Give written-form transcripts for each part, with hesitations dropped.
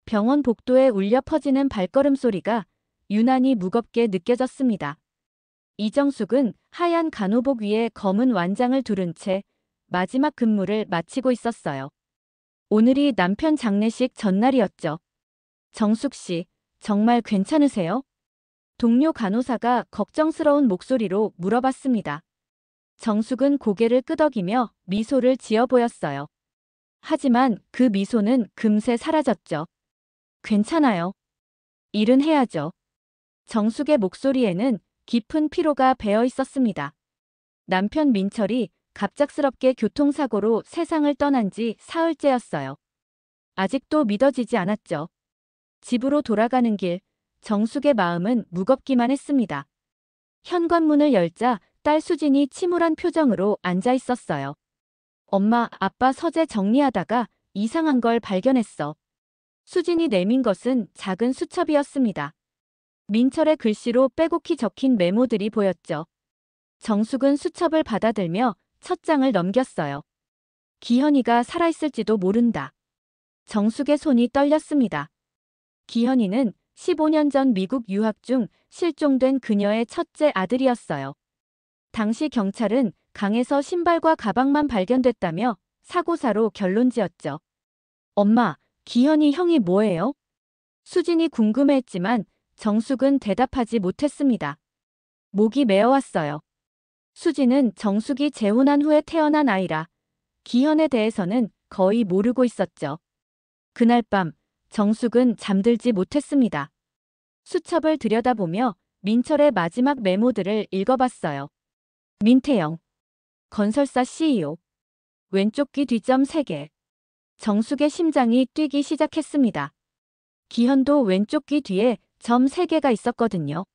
병원 복도에 울려 퍼지는 발걸음 소리가 유난히 무겁게 느껴졌습니다. 이정숙은 하얀 간호복 위에 검은 완장을 두른 채 마지막 근무를 마치고 있었어요. 오늘이 남편 장례식 전날이었죠. 정숙 씨, 정말 괜찮으세요? 동료 간호사가 걱정스러운 목소리로 물어봤습니다. 정숙은 고개를 끄덕이며 미소를 지어 보였어요. 하지만 그 미소는 금세 사라졌죠. 괜찮아요. 일은 해야죠. 정숙의 목소리에는 깊은 피로가 배어 있었습니다. 남편 민철이 갑작스럽게 교통사고로 세상을 떠난 지 사흘째였어요. 아직도 믿어지지 않았죠. 집으로 돌아가는 길, 정숙의 마음은 무겁기만 했습니다. 현관문을 열자 딸 수진이 침울한 표정으로 앉아 있었어요. 엄마, 아빠 서재 정리하다가 이상한 걸 발견했어. 수진이 내민 것은 작은 수첩이었습니다. 민철의 글씨로 빼곡히 적힌 메모들이 보였죠. 정숙은 수첩을 받아들며 첫 장을 넘겼어요. 기현이가 살아있을지도 모른다. 정숙의 손이 떨렸습니다. 기현이는 15년 전 미국 유학 중 실종된 그녀의 첫째 아들이었어요. 당시 경찰은 강에서 신발과 가방만 발견됐다며 사고사로 결론지었죠. 엄마, 기현이 형이 뭐예요? 수진이 궁금해했지만 정숙은 대답하지 못했습니다. 목이 메어왔어요. 수진은 정숙이 재혼한 후에 태어난 아이라 기현에 대해서는 거의 모르고 있었죠. 그날 밤 정숙은 잠들지 못했습니다. 수첩을 들여다보며 민철의 마지막 메모들을 읽어봤어요. 민태영, 건설사 CEO, 왼쪽 귀 뒷점 3개. 정숙의 심장이 뛰기 시작했습니다. 기현도 왼쪽 귀 뒤에 점 3개가 있었거든요.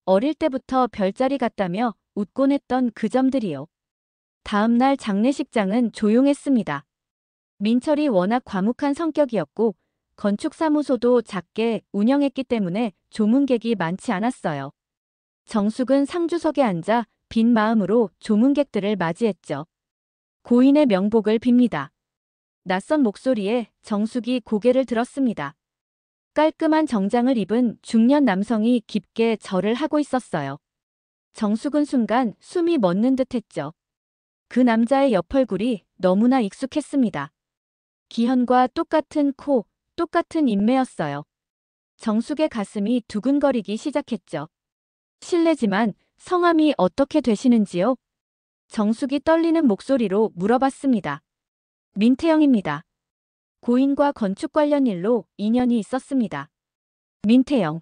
어릴 때부터 별자리 같다며 웃곤 했던 그 점들이요. 다음 날 장례식장은 조용했습니다. 민철이 워낙 과묵한 성격이었고 건축사무소도 작게 운영했기 때문에 조문객이 많지 않았어요. 정숙은 상주석에 앉아 빈 마음으로 조문객들을 맞이했죠. 고인의 명복을 빕니다. 낯선 목소리에 정숙이 고개를 들었습니다. 깔끔한 정장을 입은 중년 남성이 깊게 절을 하고 있었어요. 정숙은 순간 숨이 멎는 듯했죠. 그 남자의 옆얼굴이 너무나 익숙했습니다. 기현과 똑같은 코, 똑같은 인매였어요. 정숙의 가슴이 두근거리기 시작했죠. 실례지만 성함이 어떻게 되시는지요? 정숙이 떨리는 목소리로 물어봤습니다. 민태영입니다. 고인과 건축 관련 일로 인연이 있었습니다. 민태영.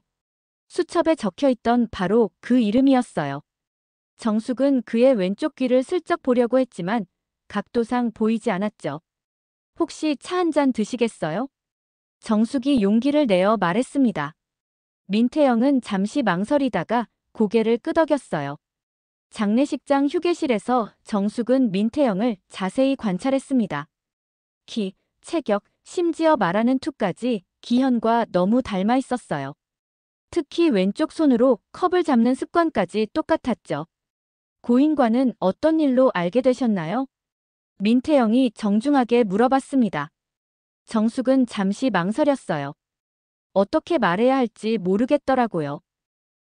수첩에 적혀있던 바로 그 이름이었어요. 정숙은 그의 왼쪽 귀를 슬쩍 보려고 했지만 각도상 보이지 않았죠. 혹시 차 한 잔 드시겠어요? 정숙이 용기를 내어 말했습니다. 민태영은 잠시 망설이다가 고개를 끄덕였어요. 장례식장 휴게실에서 정숙은 민태영을 자세히 관찰했습니다. 키, 체격, 심지어 말하는 투까지 기현과 너무 닮아 있었어요. 특히 왼쪽 손으로 컵을 잡는 습관까지 똑같았죠. 고인과는 어떤 일로 알게 되셨나요? 민태영이 정중하게 물어봤습니다. 정숙은 잠시 망설였어요. 어떻게 말해야 할지 모르겠더라고요.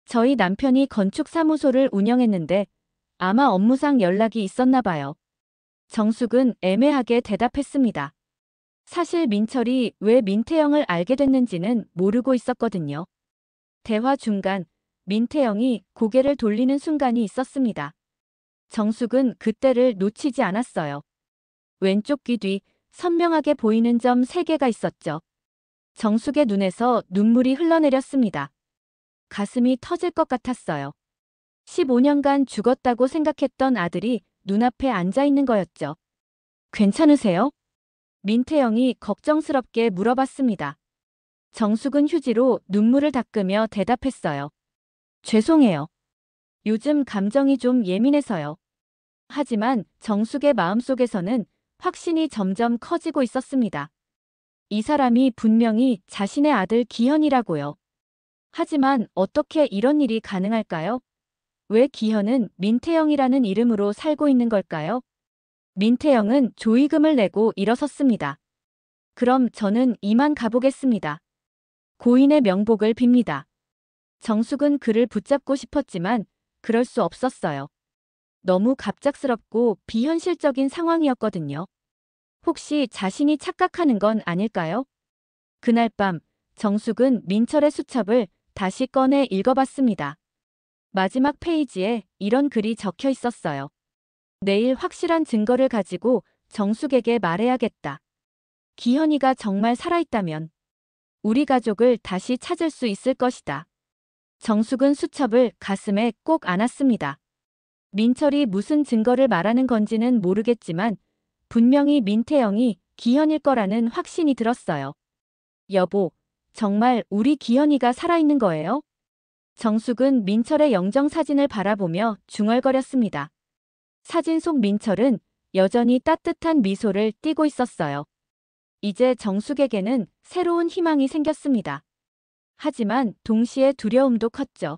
저희 남편이 건축사무소를 운영했는데 아마 업무상 연락이 있었나 봐요. 정숙은 애매하게 대답했습니다. 사실 민철이 왜 민태영을 알게 됐는지는 모르고 있었거든요. 대화 중간 민태영이 고개를 돌리는 순간이 있었습니다. 정숙은 그때를 놓치지 않았어요. 왼쪽 귀 뒤 선명하게 보이는 점 3개가 있었죠. 정숙의 눈에서 눈물이 흘러내렸습니다. 가슴이 터질 것 같았어요. 15년간 죽었다고 생각했던 아들이 눈앞에 앉아 있는 거였죠. 괜찮으세요? 민태영이 걱정스럽게 물어봤습니다. 정숙은 휴지로 눈물을 닦으며 대답했어요. 죄송해요. 요즘 감정이 좀 예민해서요. 하지만 정숙의 마음속에서는 확신이 점점 커지고 있었습니다. 이 사람이 분명히 자신의 아들 기현이라고요. 하지만 어떻게 이런 일이 가능할까요? 왜 기현은 민태영이라는 이름으로 살고 있는 걸까요? 민태영은 조의금을 내고 일어섰습니다. 그럼 저는 이만 가보겠습니다. 고인의 명복을 빕니다. 정숙은 그를 붙잡고 싶었지만 그럴 수 없었어요. 너무 갑작스럽고 비현실적인 상황이었거든요. 혹시 자신이 착각하는 건 아닐까요? 그날 밤 정숙은 민철의 수첩을 다시 꺼내 읽어봤습니다. 마지막 페이지에 이런 글이 적혀 있었어요. 내일 확실한 증거를 가지고 정숙에게 말해야겠다. 기현이가 정말 살아있다면 우리 가족을 다시 찾을 수 있을 것이다. 정숙은 수첩을 가슴에 꼭 안았습니다. 민철이 무슨 증거를 말하는 건지는 모르겠지만 분명히 민태영이 기현일 거라는 확신이 들었어요. 여보, 정말 우리 기현이가 살아있는 거예요? 정숙은 민철의 영정사진을 바라보며 중얼거렸습니다. 사진 속 민철은 여전히 따뜻한 미소를 띠고 있었어요. 이제 정숙에게는 새로운 희망이 생겼습니다. 하지만 동시에 두려움도 컸죠.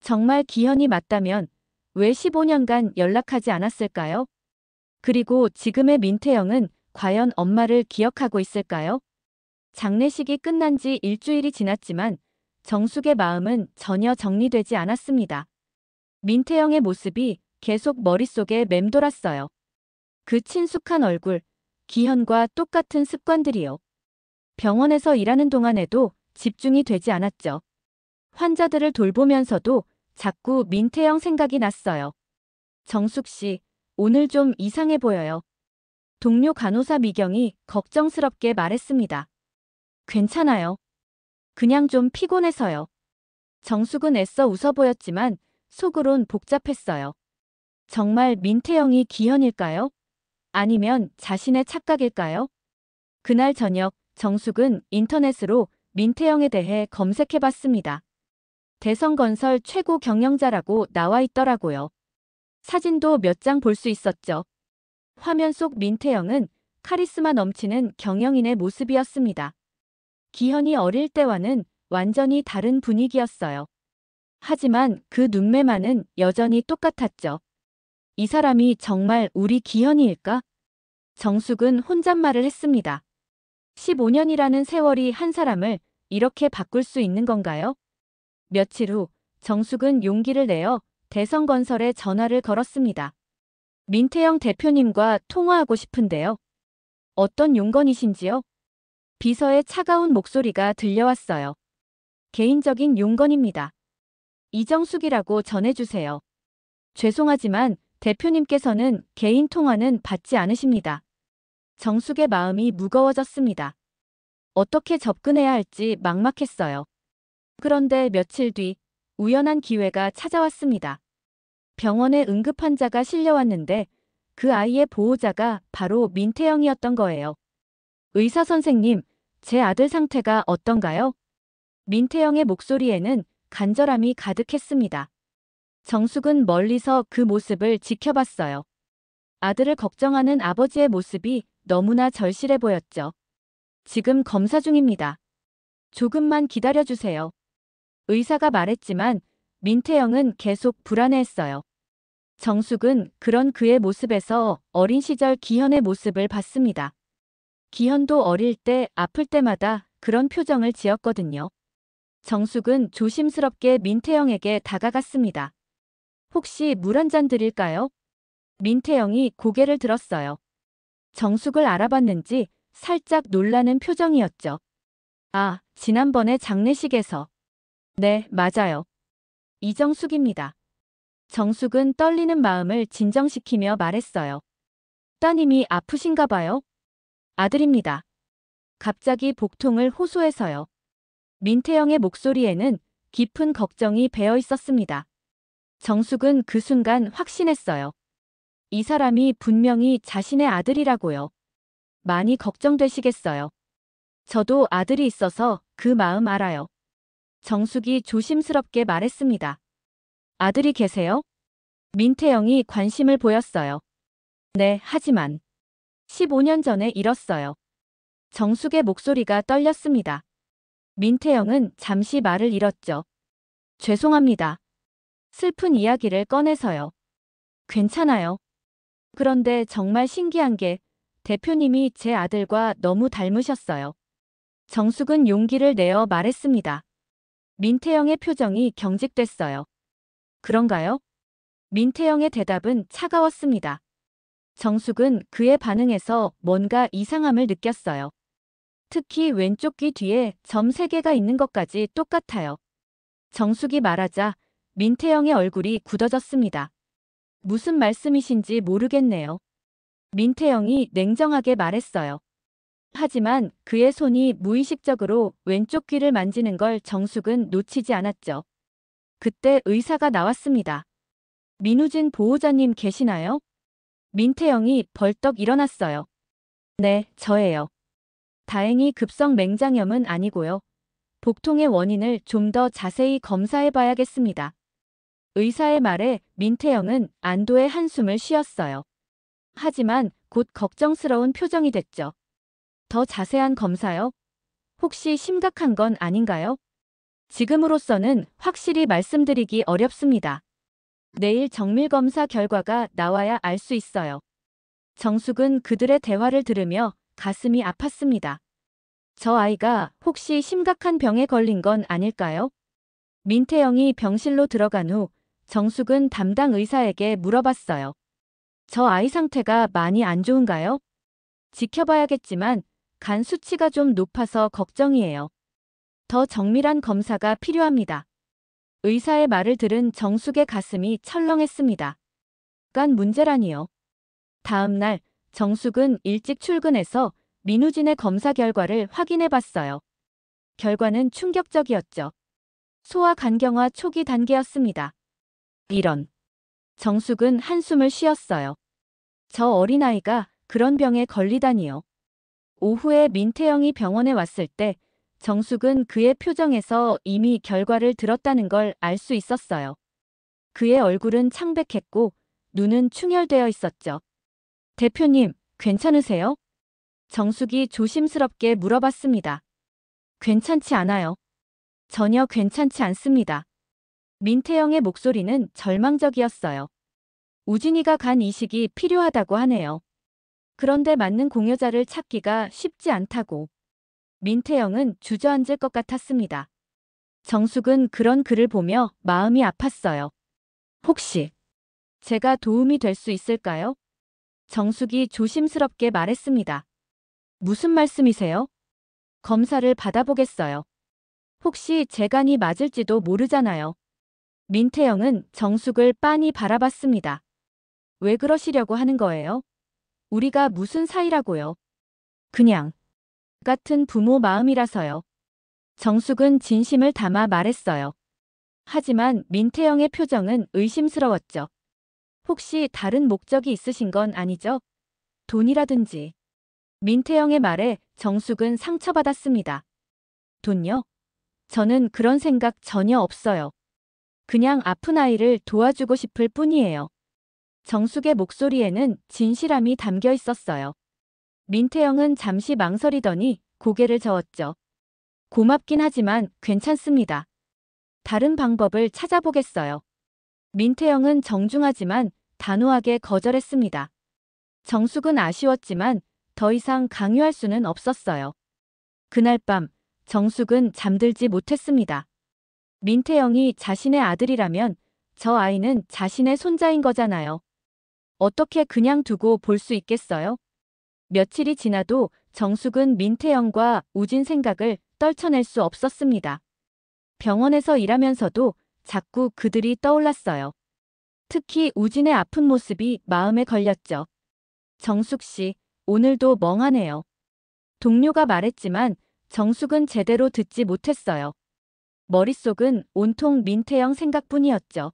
정말 기현이 맞다면 왜 15년간 연락하지 않았을까요? 그리고 지금의 민태영은 과연 엄마를 기억하고 있을까요? 장례식이 끝난 지 일주일이 지났지만 정숙의 마음은 전혀 정리되지 않았습니다. 민태영의 모습이 계속 머릿속에 맴돌았어요. 그 친숙한 얼굴, 기현과 똑같은 습관들이요. 병원에서 일하는 동안에도 집중이 되지 않았죠. 환자들을 돌보면서도 자꾸 민태영 생각이 났어요. 정숙 씨, 오늘 좀 이상해 보여요. 동료 간호사 미경이 걱정스럽게 말했습니다. 괜찮아요. 그냥 좀 피곤해서요. 정숙은 애써 웃어 보였지만 속으론 복잡했어요. 정말 민태영이 기현일까요? 아니면 자신의 착각일까요? 그날 저녁 정숙은 인터넷으로 민태영에 대해 검색해봤습니다. 대성건설 최고 경영자라고 나와 있더라고요. 사진도 몇 장 볼 수 있었죠. 화면 속 민태영은 카리스마 넘치는 경영인의 모습이었습니다. 기현이 어릴 때와는 완전히 다른 분위기였어요. 하지만 그 눈매만은 여전히 똑같았죠. 이 사람이 정말 우리 기현이일까? 정숙은 혼잣말을 했습니다. 15년이라는 세월이 한 사람을 이렇게 바꿀 수 있는 건가요? 며칠 후 정숙은 용기를 내어 대성건설에 전화를 걸었습니다. 민태영 대표님과 통화하고 싶은데요. 어떤 용건이신지요? 비서의 차가운 목소리가 들려왔어요. 개인적인 용건입니다. 이정숙이라고 전해주세요. 죄송하지만 대표님께서는 개인 통화는 받지 않으십니다. 정숙의 마음이 무거워졌습니다. 어떻게 접근해야 할지 막막했어요. 그런데 며칠 뒤 우연한 기회가 찾아왔습니다. 병원에 응급 환자가 실려왔는데 그 아이의 보호자가 바로 민태영이었던 거예요. 의사 선생님, 제 아들 상태가 어떤가요? 민태영의 목소리에는 간절함이 가득했습니다. 정숙은 멀리서 그 모습을 지켜봤어요. 아들을 걱정하는 아버지의 모습이 너무나 절실해 보였죠. 지금 검사 중입니다. 조금만 기다려주세요. 의사가 말했지만 민태영은 계속 불안해했어요. 정숙은 그런 그의 모습에서 어린 시절 기현의 모습을 봤습니다. 기현도 어릴 때 아플 때마다 그런 표정을 지었거든요. 정숙은 조심스럽게 민태영에게 다가갔습니다. 혹시 물 한 잔 드릴까요? 민태영이 고개를 들었어요. 정숙을 알아봤는지 살짝 놀라는 표정이었죠. 아, 지난번에 장례식에서. 네, 맞아요. 이정숙입니다. 정숙은 떨리는 마음을 진정시키며 말했어요. 따님이 아프신가 봐요? 아들입니다. 갑자기 복통을 호소해서요. 민태영의 목소리에는 깊은 걱정이 배어 있었습니다. 정숙은 그 순간 확신했어요. 이 사람이 분명히 자신의 아들이라고요. 많이 걱정되시겠어요. 저도 아들이 있어서 그 마음 알아요. 정숙이 조심스럽게 말했습니다. 아들이 계세요? 민태영이 관심을 보였어요. 네, 하지만 15년 전에 잃었어요. 정숙의 목소리가 떨렸습니다. 민태영은 잠시 말을 잃었죠. 죄송합니다. 슬픈 이야기를 꺼내서요. 괜찮아요. 그런데 정말 신기한 게 대표님이 제 아들과 너무 닮으셨어요. 정숙은 용기를 내어 말했습니다. 민태영의 표정이 경직됐어요. 그런가요? 민태영의 대답은 차가웠습니다. 정숙은 그의 반응에서 뭔가 이상함을 느꼈어요. 특히 왼쪽 귀 뒤에 점 3개가 있는 것까지 똑같아요. 정숙이 말하자 민태영의 얼굴이 굳어졌습니다. 무슨 말씀이신지 모르겠네요. 민태영이 냉정하게 말했어요. 하지만 그의 손이 무의식적으로 왼쪽 귀를 만지는 걸 정숙은 놓치지 않았죠. 그때 의사가 나왔습니다. 민우진 보호자님 계시나요? 민태영이 벌떡 일어났어요. 네, 저예요. 다행히 급성 맹장염은 아니고요. 복통의 원인을 좀 더 자세히 검사해 봐야겠습니다. 의사의 말에 민태영은 안도의 한숨을 쉬었어요. 하지만 곧 걱정스러운 표정이 됐죠. 더 자세한 검사요? 혹시 심각한 건 아닌가요? 지금으로서는 확실히 말씀드리기 어렵습니다. 내일 정밀검사 결과가 나와야 알 수 있어요. 정숙은 그들의 대화를 들으며 가슴이 아팠습니다. 저 아이가 혹시 심각한 병에 걸린 건 아닐까요? 민태영이 병실로 들어간 후 정숙은 담당 의사에게 물어봤어요. 저 아이 상태가 많이 안 좋은가요? 지켜봐야겠지만 간 수치가 좀 높아서 걱정이에요. 더 정밀한 검사가 필요합니다. 의사의 말을 들은 정숙의 가슴이 철렁했습니다. 간 문제라니요. 다음 날 정숙은 일찍 출근해서 민우진의 검사 결과를 확인해 봤어요. 결과는 충격적이었죠. 소아간경화 초기 단계였습니다. 이런. 정숙은 한숨을 쉬었어요. 저 어린아이가 그런 병에 걸리다니요. 오후에 민태영이 병원에 왔을 때 정숙은 그의 표정에서 이미 결과를 들었다는 걸 알 수 있었어요. 그의 얼굴은 창백했고 눈은 충혈되어 있었죠. 대표님, 괜찮으세요? 정숙이 조심스럽게 물어봤습니다. 괜찮지 않아요. 전혀 괜찮지 않습니다. 민태영의 목소리는 절망적이었어요. 우진이가 간 이식이 필요하다고 하네요. 그런데 맞는 공여자를 찾기가 쉽지 않다고. 민태영은 주저앉을 것 같았습니다. 정숙은 그런 그를 보며 마음이 아팠어요. 혹시 제가 도움이 될 수 있을까요? 정숙이 조심스럽게 말했습니다. 무슨 말씀이세요? 검사를 받아보겠어요. 혹시 제 간이 맞을지도 모르잖아요. 민태영은 정숙을 빤히 바라봤습니다. 왜 그러시려고 하는 거예요? 우리가 무슨 사이라고요? 그냥 같은 부모 마음이라서요. 정숙은 진심을 담아 말했어요. 하지만 민태영의 표정은 의심스러웠죠. 혹시 다른 목적이 있으신 건 아니죠? 돈이라든지. 민태영의 말에 정숙은 상처받았습니다. 돈요? 저는 그런 생각 전혀 없어요. 그냥 아픈 아이를 도와주고 싶을 뿐이에요. 정숙의 목소리에는 진실함이 담겨 있었어요. 민태영은 잠시 망설이더니 고개를 저었죠. 고맙긴 하지만 괜찮습니다. 다른 방법을 찾아보겠어요. 민태영은 정중하지만 단호하게 거절했습니다. 정숙은 아쉬웠지만 더 이상 강요할 수는 없었어요. 그날 밤 정숙은 잠들지 못했습니다. 민태영이 자신의 아들이라면 저 아이는 자신의 손자인 거잖아요. 어떻게 그냥 두고 볼 수 있겠어요? 며칠이 지나도 정숙은 민태영과 우진 생각을 떨쳐낼 수 없었습니다. 병원에서 일하면서도 자꾸 그들이 떠올랐어요. 특히 우진의 아픈 모습이 마음에 걸렸죠. 정숙 씨, 오늘도 멍하네요. 동료가 말했지만 정숙은 제대로 듣지 못했어요. 머릿속은 온통 민태영 생각뿐이었죠.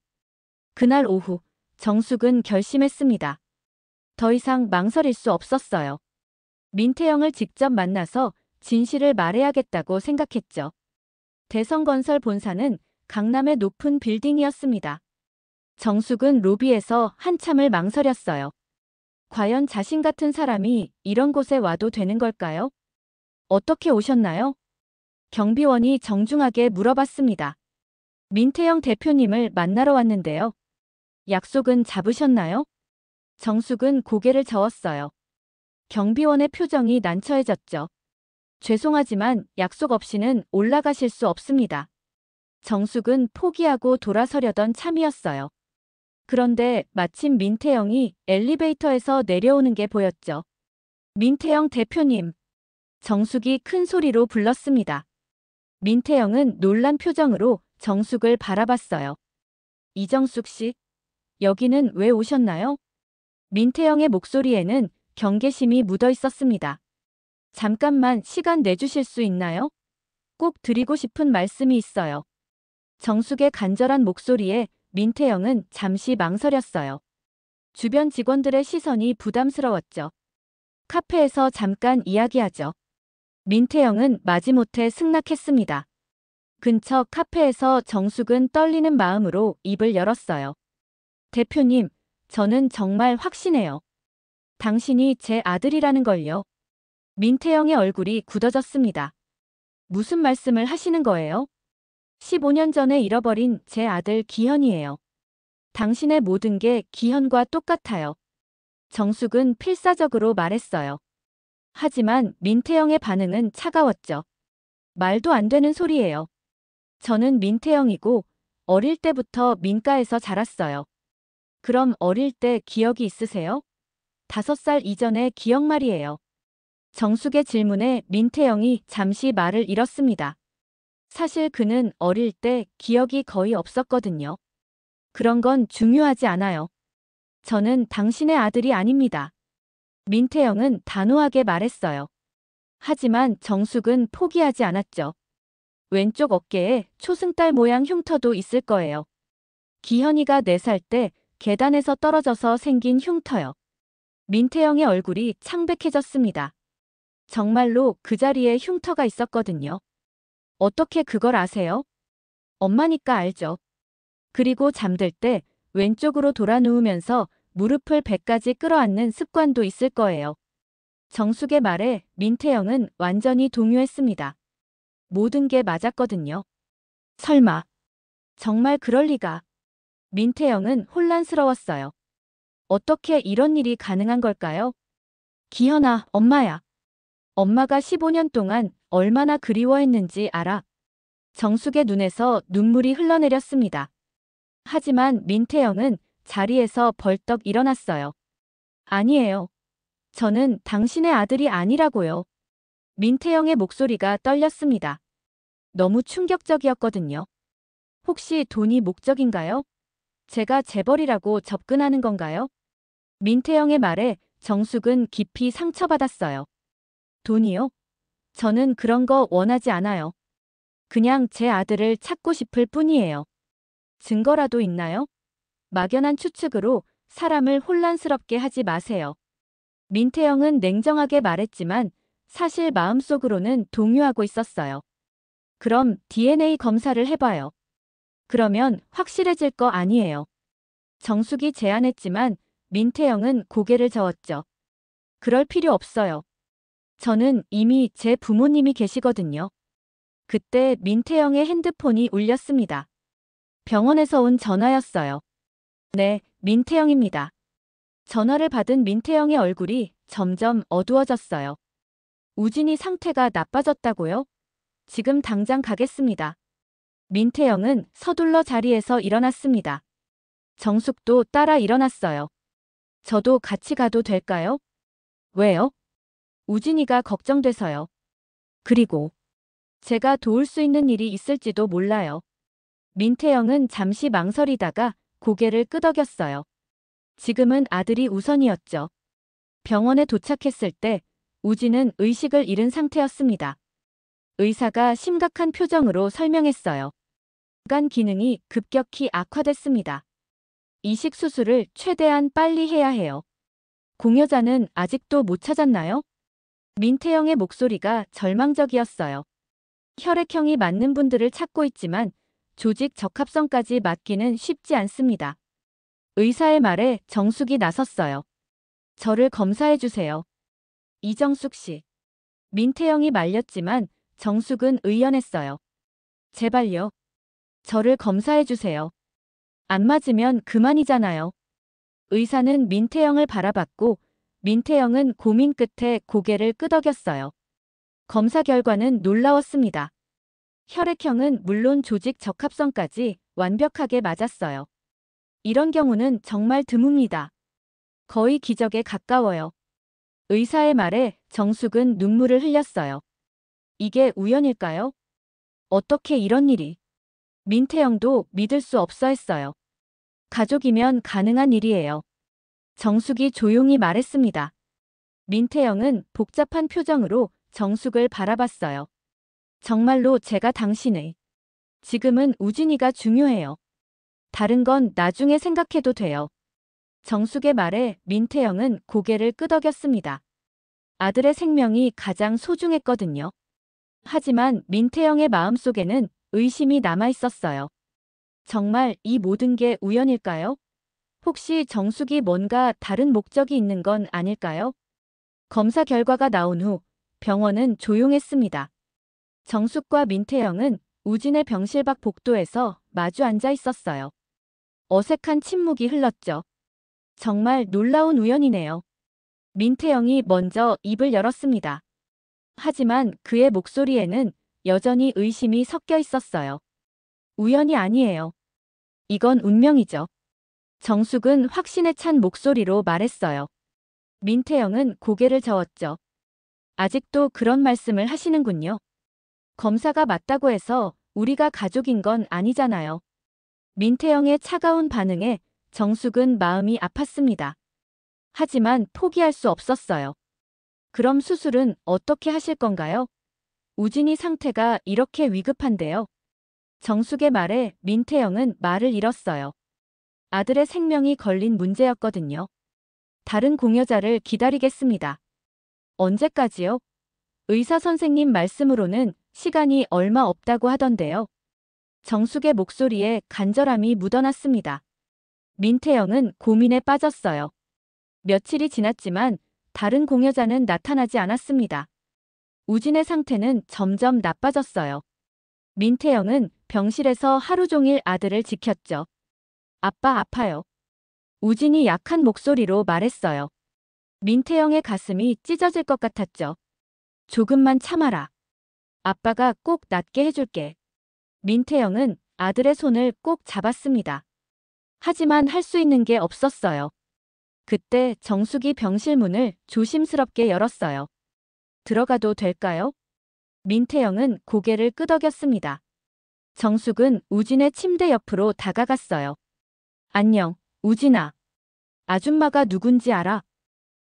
그날 오후 정숙은 결심했습니다. 더 이상 망설일 수 없었어요. 민태영을 직접 만나서 진실을 말해야겠다고 생각했죠. 대성건설 본사는 강남의 높은 빌딩이었습니다. 정숙은 로비에서 한참을 망설였어요. 과연 자신 같은 사람이 이런 곳에 와도 되는 걸까요? 어떻게 오셨나요? 경비원이 정중하게 물어봤습니다. 민태영 대표님을 만나러 왔는데요. 약속은 잡으셨나요? 정숙은 고개를 저었어요. 경비원의 표정이 난처해졌죠. 죄송하지만 약속 없이는 올라가실 수 없습니다. 정숙은 포기하고 돌아서려던 참이었어요. 그런데 마침 민태영이 엘리베이터에서 내려오는 게 보였죠. 민태영 대표님. 정숙이 큰 소리로 불렀습니다. 민태영은 놀란 표정으로 정숙을 바라봤어요. 이정숙 씨, 여기는 왜 오셨나요? 민태영의 목소리에는 경계심이 묻어 있었습니다. 잠깐만 시간 내주실 수 있나요? 꼭 드리고 싶은 말씀이 있어요. 정숙의 간절한 목소리에 민태영은 잠시 망설였어요. 주변 직원들의 시선이 부담스러웠죠. 카페에서 잠깐 이야기하죠. 민태영은 마지못해 승낙했습니다. 근처 카페에서 정숙은 떨리는 마음으로 입을 열었어요. 대표님, 저는 정말 확신해요. 당신이 제 아들이라는 걸요. 민태영의 얼굴이 굳어졌습니다. 무슨 말씀을 하시는 거예요? 15년 전에 잃어버린 제 아들 기현이에요. 당신의 모든 게 기현과 똑같아요. 정숙은 필사적으로 말했어요. 하지만 민태영의 반응은 차가웠죠. 말도 안 되는 소리예요. 저는 민태영이고 어릴 때부터 민가에서 자랐어요. 그럼 어릴 때 기억이 있으세요? 5살 이전의 기억 말이에요. 정숙의 질문에 민태영이 잠시 말을 잃었습니다. 사실 그는 어릴 때 기억이 거의 없었거든요. 그런 건 중요하지 않아요. 저는 당신의 아들이 아닙니다. 민태영은 단호하게 말했어요. 하지만 정숙은 포기하지 않았죠. 왼쪽 어깨에 초승달 모양 흉터도 있을 거예요. 기현이가 4살 때 계단에서 떨어져서 생긴 흉터요. 민태영의 얼굴이 창백해졌습니다. 정말로 그 자리에 흉터가 있었거든요. 어떻게 그걸 아세요? 엄마니까 알죠. 그리고 잠들 때 왼쪽으로 돌아 누우면서 무릎을 배까지 끌어안는 습관도 있을 거예요. 정숙의 말에 민태영은 완전히 동요했습니다. 모든 게 맞았거든요. 설마. 정말 그럴 리가. 민태영은 혼란스러웠어요. 어떻게 이런 일이 가능한 걸까요? 기현아, 엄마야. 엄마가 15년 동안 얼마나 그리워했는지 알아. 정숙의 눈에서 눈물이 흘러내렸습니다. 하지만 민태영은 자리에서 벌떡 일어났어요. 아니에요. 저는 당신의 아들이 아니라고요. 민태영의 목소리가 떨렸습니다. 너무 충격적이었거든요. 혹시 돈이 목적인가요? 제가 재벌이라고 접근하는 건가요? 민태영의 말에 정숙은 깊이 상처받았어요. 돈이요? 저는 그런 거 원하지 않아요. 그냥 제 아들을 찾고 싶을 뿐이에요. 증거라도 있나요? 막연한 추측으로 사람을 혼란스럽게 하지 마세요. 민태영은 냉정하게 말했지만 사실 마음속으로는 동요하고 있었어요. 그럼 DNA 검사를 해봐요. 그러면 확실해질 거 아니에요. 정숙이 제안했지만 민태영은 고개를 저었죠. 그럴 필요 없어요. 저는 이미 제 부모님이 계시거든요. 그때 민태영의 핸드폰이 울렸습니다. 병원에서 온 전화였어요. 네, 민태영입니다. 전화를 받은 민태영의 얼굴이 점점 어두워졌어요. 우진이 상태가 나빠졌다고요? 지금 당장 가겠습니다. 민태영은 서둘러 자리에서 일어났습니다. 정숙도 따라 일어났어요. 저도 같이 가도 될까요? 왜요? 우진이가 걱정돼서요. 그리고 제가 도울 수 있는 일이 있을지도 몰라요. 민태영은 잠시 망설이다가 고개를 끄덕였어요. 지금은 아들이 우선이었죠. 병원에 도착했을 때 우진은 의식을 잃은 상태였습니다. 의사가 심각한 표정으로 설명했어요. 간 기능이 급격히 악화됐습니다. 이식 수술을 최대한 빨리 해야 해요. 공여자는 아직도 못 찾았나요? 민태영의 목소리가 절망적이었어요. 혈액형이 맞는 분들을 찾고 있지만 조직 적합성까지 맞기는 쉽지 않습니다. 의사의 말에 정숙이 나섰어요. 저를 검사해 주세요. 이정숙 씨. 민태영이 말렸지만 정숙은 의연했어요. 제발요. 저를 검사해 주세요. 안 맞으면 그만이잖아요. 의사는 민태영을 바라봤고 민태영은 고민 끝에 고개를 끄덕였어요. 검사 결과는 놀라웠습니다. 혈액형은 물론 조직 적합성까지 완벽하게 맞았어요. 이런 경우는 정말 드뭅니다. 거의 기적에 가까워요. 의사의 말에 정숙은 눈물을 흘렸어요. 이게 우연일까요? 어떻게 이런 일이? 민태영도 믿을 수 없어 했어요. 가족이면 가능한 일이에요. 정숙이 조용히 말했습니다. 민태영은 복잡한 표정으로 정숙을 바라봤어요. 정말로 제가 당신의 지금은 우진이가 중요해요. 다른 건 나중에 생각해도 돼요. 정숙의 말에 민태영은 고개를 끄덕였습니다. 아들의 생명이 가장 소중했거든요. 하지만 민태영의 마음속에는 의심이 남아 있었어요. 정말 이 모든 게 우연일까요? 혹시 정숙이 뭔가 다른 목적이 있는 건 아닐까요? 검사 결과가 나온 후 병원은 조용했습니다. 정숙과 민태영은 우진의 병실 밖 복도에서 마주 앉아 있었어요. 어색한 침묵이 흘렀죠. 정말 놀라운 우연이네요. 민태영이 먼저 입을 열었습니다. 하지만 그의 목소리에는 여전히 의심이 섞여 있었어요. 우연이 아니에요. 이건 운명이죠. 정숙은 확신에 찬 목소리로 말했어요. 민태영은 고개를 저었죠. 아직도 그런 말씀을 하시는군요. 검사가 맞다고 해서 우리가 가족인 건 아니잖아요. 민태영의 차가운 반응에 정숙은 마음이 아팠습니다. 하지만 포기할 수 없었어요. 그럼 수술은 어떻게 하실 건가요? 우진이 상태가 이렇게 위급한데요. 정숙의 말에 민태영은 말을 잃었어요. 아들의 생명이 걸린 문제였거든요. 다른 공여자를 기다리겠습니다. 언제까지요? 의사 선생님 말씀으로는 시간이 얼마 없다고 하던데요. 정숙의 목소리에 간절함이 묻어났습니다. 민태영은 고민에 빠졌어요. 며칠이 지났지만 다른 공여자는 나타나지 않았습니다. 우진의 상태는 점점 나빠졌어요. 민태영은 병실에서 하루 종일 아들을 지켰죠. 아빠 아파요. 우진이 약한 목소리로 말했어요. 민태영의 가슴이 찢어질 것 같았죠. 조금만 참아라. 아빠가 꼭 낫게 해줄게. 민태영은 아들의 손을 꼭 잡았습니다. 하지만 할 수 있는 게 없었어요. 그때 정숙이 병실 문을 조심스럽게 열었어요. 들어가도 될까요? 민태영은 고개를 끄덕였습니다. 정숙은 우진의 침대 옆으로 다가갔어요. 안녕, 우진아. 아줌마가 누군지 알아?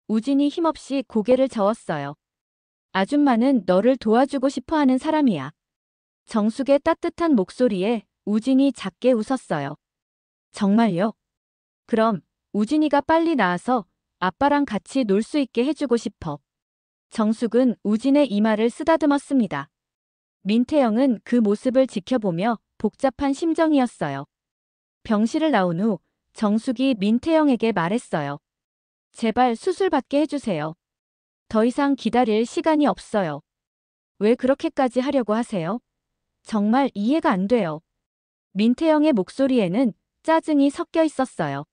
우진이 힘없이 고개를 저었어요. 아줌마는 너를 도와주고 싶어 하는 사람이야. 정숙의 따뜻한 목소리에 우진이 작게 웃었어요. 정말요? 그럼 우진이가 빨리 나와서 아빠랑 같이 놀 수 있게 해주고 싶어. 정숙은 우진의 이마를 쓰다듬었습니다. 민태영은 그 모습을 지켜보며 복잡한 심정이었어요. 병실을 나온 후 정숙이 민태영에게 말했어요. 제발 수술 받게 해주세요. 더 이상 기다릴 시간이 없어요. 왜 그렇게까지 하려고 하세요? 정말 이해가 안 돼요. 민태영의 목소리에는 짜증이 섞여 있었어요.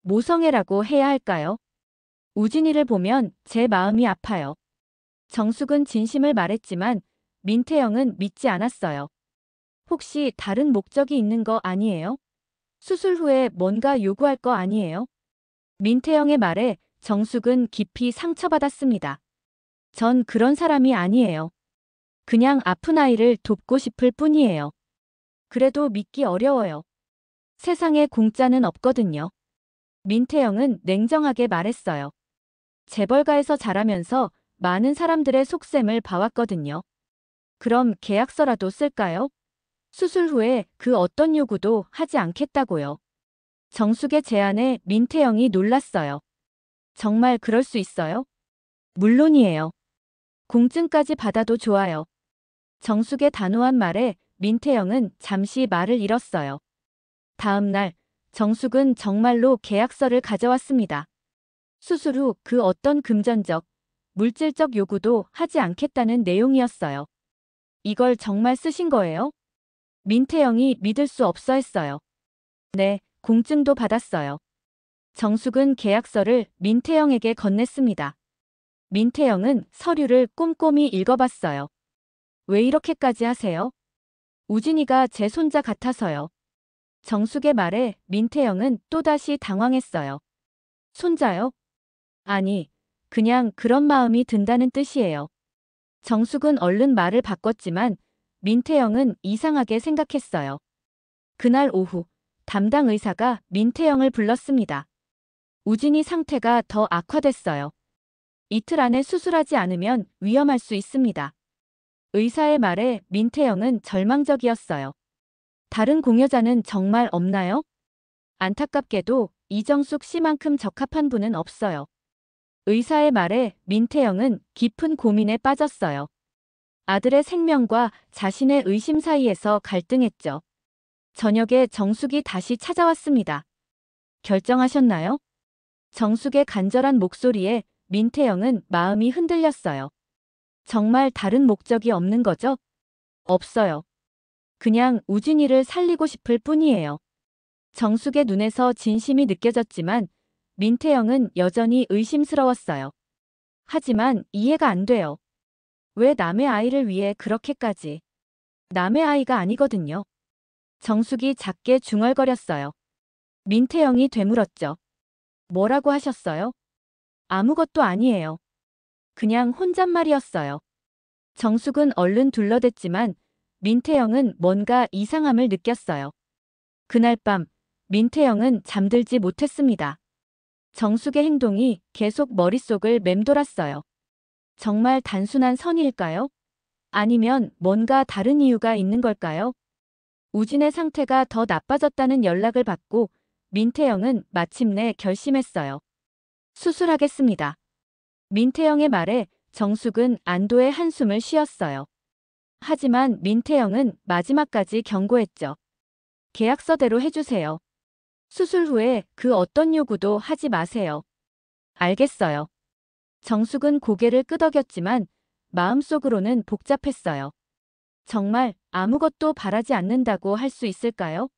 모성애라고 해야 할까요? 우진이를 보면 제 마음이 아파요. 정숙은 진심을 말했지만 민태영은 믿지 않았어요. 혹시 다른 목적이 있는 거 아니에요? 수술 후에 뭔가 요구할 거 아니에요? 민태영의 말에 정숙은 깊이 상처받았습니다. 전 그런 사람이 아니에요. 그냥 아픈 아이를 돕고 싶을 뿐이에요. 그래도 믿기 어려워요. 세상에 공짜는 없거든요. 민태영은 냉정하게 말했어요. 재벌가에서 자라면서 많은 사람들의 속셈을 봐왔거든요. 그럼 계약서라도 쓸까요? 수술 후에 그 어떤 요구도 하지 않겠다고요. 정숙의 제안에 민태영이 놀랐어요. 정말 그럴 수 있어요? 물론이에요. 공증까지 받아도 좋아요. 정숙의 단호한 말에 민태영은 잠시 말을 잃었어요. 다음 날 정숙은 정말로 계약서를 가져왔습니다. 수술 후 그 어떤 금전적, 물질적 요구도 하지 않겠다는 내용이었어요. 이걸 정말 쓰신 거예요? 민태영이 믿을 수 없어 했어요. 네, 공증도 받았어요. 정숙은 계약서를 민태영에게 건넸습니다. 민태영은 서류를 꼼꼼히 읽어봤어요. 왜 이렇게까지 하세요? 우진이가 제 손자 같아서요. 정숙의 말에 민태영은 또다시 당황했어요. 손자요? 아니, 그냥 그런 마음이 든다는 뜻이에요. 정숙은 얼른 말을 바꿨지만 민태영은 이상하게 생각했어요. 그날 오후 담당 의사가 민태영을 불렀습니다. 우진이 상태가 더 악화됐어요. 이틀 안에 수술하지 않으면 위험할 수 있습니다. 의사의 말에 민태영은 절망적이었어요. 다른 공여자는 정말 없나요? 안타깝게도 이정숙 씨만큼 적합한 분은 없어요. 의사의 말에 민태영은 깊은 고민에 빠졌어요. 아들의 생명과 자신의 의심 사이에서 갈등했죠. 저녁에 정숙이 다시 찾아왔습니다. 결정하셨나요? 정숙의 간절한 목소리에 민태영은 마음이 흔들렸어요. 정말 다른 목적이 없는 거죠? 없어요. 그냥 우진이를 살리고 싶을 뿐이에요. 정숙의 눈에서 진심이 느껴졌지만 민태영은 여전히 의심스러웠어요. 하지만 이해가 안 돼요. 왜 남의 아이를 위해 그렇게까지? 남의 아이가 아니거든요. 정숙이 작게 중얼거렸어요. 민태영이 되물었죠. 뭐라고 하셨어요? 아무것도 아니에요. 그냥 혼잣말이었어요. 정숙은 얼른 둘러댔지만 민태영은 뭔가 이상함을 느꼈어요. 그날 밤 민태영은 잠들지 못했습니다. 정숙의 행동이 계속 머릿속을 맴돌았어요. 정말 단순한 선의일까요? 아니면 뭔가 다른 이유가 있는 걸까요? 우진의 상태가 더 나빠졌다는 연락을 받고 민태영은 마침내 결심했어요. 수술하겠습니다. 민태영의 말에 정숙은 안도의 한숨을 쉬었어요. 하지만 민태영은 마지막까지 경고했죠. 계약서대로 해주세요. 수술 후에 그 어떤 요구도 하지 마세요. 알겠어요. 정숙은 고개를 끄덕였지만 마음속으로는 복잡했어요. 정말 아무것도 바라지 않는다고 할 수 있을까요?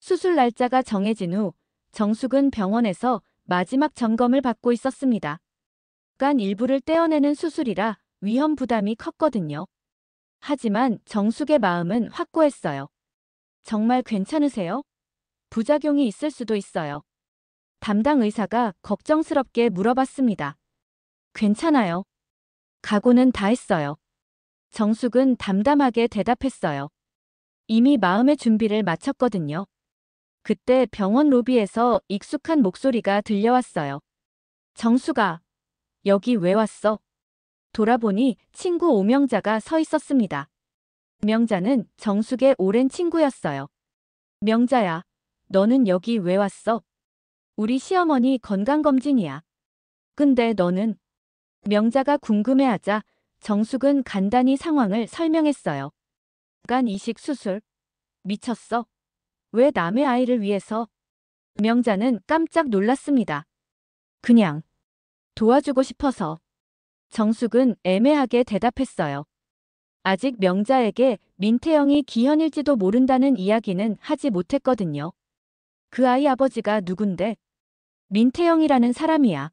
수술 날짜가 정해진 후 정숙은 병원에서 마지막 점검을 받고 있었습니다. 간 일부를 떼어내는 수술이라 위험 부담이 컸거든요. 하지만 정숙의 마음은 확고했어요. 정말 괜찮으세요? 부작용이 있을 수도 있어요. 담당 의사가 걱정스럽게 물어봤습니다. 괜찮아요. 각오는 다 했어요. 정숙은 담담하게 대답했어요. 이미 마음의 준비를 마쳤거든요. 그때 병원 로비에서 익숙한 목소리가 들려왔어요. 정숙아, 여기 왜 왔어? 돌아보니 친구 오명자가 서 있었습니다. 명자는 정숙의 오랜 친구였어요. 명자야, 너는 여기 왜 왔어? 우리 시어머니 건강검진이야. 근데 너는? 명자가 궁금해하자 정숙은 간단히 상황을 설명했어요. 간 이식 수술. 미쳤어? 왜 남의 아이를 위해서? 명자는 깜짝 놀랐습니다. 그냥 도와주고 싶어서. 정숙은 애매하게 대답했어요. 아직 명자에게 민태영이 기현일지도 모른다는 이야기는 하지 못했거든요. 그 아이 아버지가 누군데? 민태영이라는 사람이야.